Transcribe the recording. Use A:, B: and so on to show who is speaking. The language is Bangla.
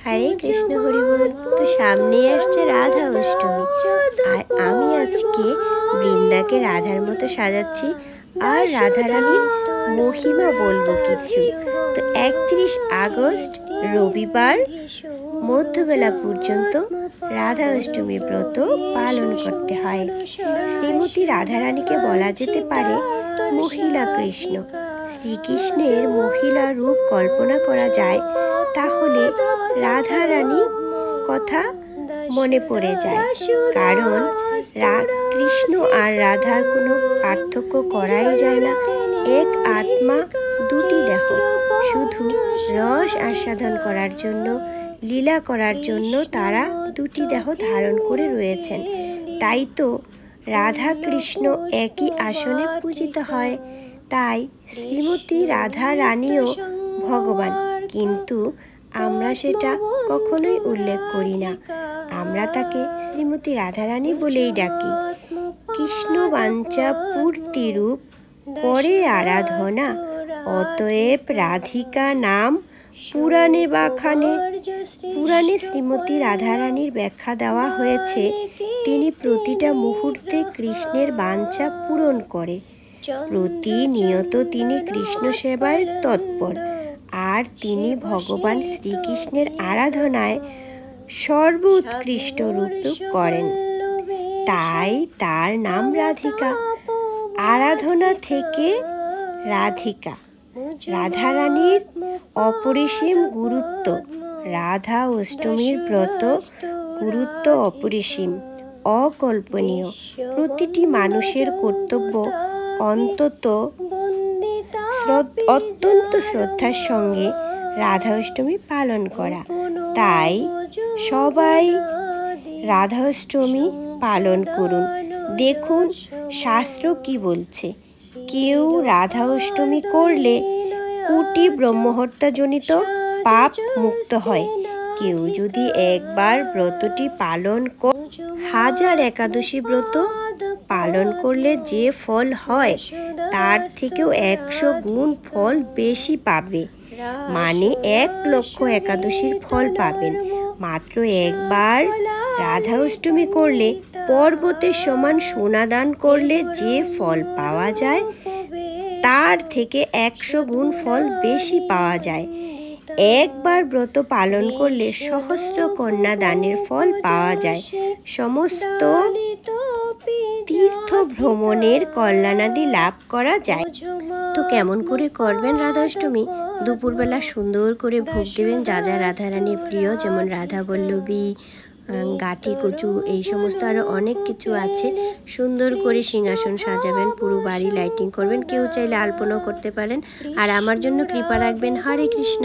A: हरे कृष्ण हरि बोल। तो सामने आसছে রাধা অষ্টমী আর আমি আজকে বৃন্দাকে রাধার মতো সাজাচ্ছি আর রাধা রানীর মহিমা বলবো কিছু। তো 31 আগস্ট রবিবার মধ্যবেলা পর্যন্ত রাধা অষ্টমীর ব্রত পালন করতে হয়। শ্রীমতী রাধা রানীকে বলা যেতে পারে মহিলা কৃষ্ণ। শ্রীকৃষ্ণের মহিলা রূপ কল্পনা করা যায় তাহলে রাধা রানী কথা মনে পড়ে যায়, কারণ কৃষ্ণ আর রাধার কোনো পার্থক্য করাই যায় না। এক আত্মা দুটি দেহ, শুধু রস আস্বাদন করার জন্য, লীলা করার জন্য তারা দুটি দেহ ধারণ করে রয়েছেন। তাই তো রাধা কৃষ্ণ একই আসনে পূজিত হয়। তাই শ্রীমতী রাধা রানীও ভগবান, কিন্তু আমরা সেটা কখনোই উল্লেখ করি না। আমরা তাকে শ্রীমতী রাধা রানী বলেই ডাকি। কৃষ্ণ বাঞ্ছা পূর্তি রূপ করে আরাধনা, অতএব রাধিকা নাম পুরাণে বাখানে। পুরাণে শ্রীমতী রাধা রানীর ব্যাখ্যা দেওয়া হয়েছে, তিনি প্রতিটা মুহূর্তে কৃষ্ণের বাঞ্ছা পূরণ করে। প্রতিনিয়ত তিনি কৃষ্ণ সেবায় তৎপর, আর তিনি ভগবান শ্রীকৃষ্ণের আরাধনায় সর্বোৎকৃষ্ট রূপ করেন। তাই তার নাম রাধিকা। আরাধনা থেকে রাধিকা। রাধা রানীর অপরিসীম গুরুত্ব। রাধা অষ্টমীর ব্রত গুরুত্ব অপরিসীম, অকল্পনীয়। প্রতিটি মানুষের কর্তব্য অত্যন্ত শ্রদ্ধার সঙ্গে রাধা অষ্টমী পালন করা। তাই সবাই রাধা অষ্টমী পালন করুন। দেখুন শাস্ত্র কি বলছে। কেউ রাধা অষ্টমী করলে কোটি ব্রহ্মহত্যাজনিত পাপ মুক্ত হয়। কেউ যদি একবার ব্রতটি পালন করে, হাজার একাদশী ব্রত পালন করলে যে ফল হয় তার থেকেও 100 গুণ ফল বেশি পাবে। মানে 1 লক্ষ একাদশীর ফল পাবেন। মাত্র একবার রাধা অষ্টমী করলে পর্বতের সমান সোনা দান করলে যে ফল পাওয়া যায় তার থেকে 100 গুণ ফল বেশি পাওয়া যায়। একবার ব্রত পালন করলে সহস্র কন্যা দানের ফল পাওয়া যায়। সমস্ত তীর্থ ভ্রমণের কল্যাণাদি লাভ করা যায়। তো কেমন করে করবেন রাধা অষ্টমী? দুপুরবেলা সুন্দর করে ভোগ দেবেন যা যা রাধা রানীর প্রিয়, যেমন রাধা বল্লভী, গাঠি কচু, এই সমস্ত আরও অনেক কিছু আছে। সুন্দর করে সিংহাসন সাজাবেন, পুরো বাড়ি লাইটিং করবেন। কেউ চাইলে আলপনাও করতে পারেন। আর আমার জন্য কৃপা রাখবেন। হরে কৃষ্ণ।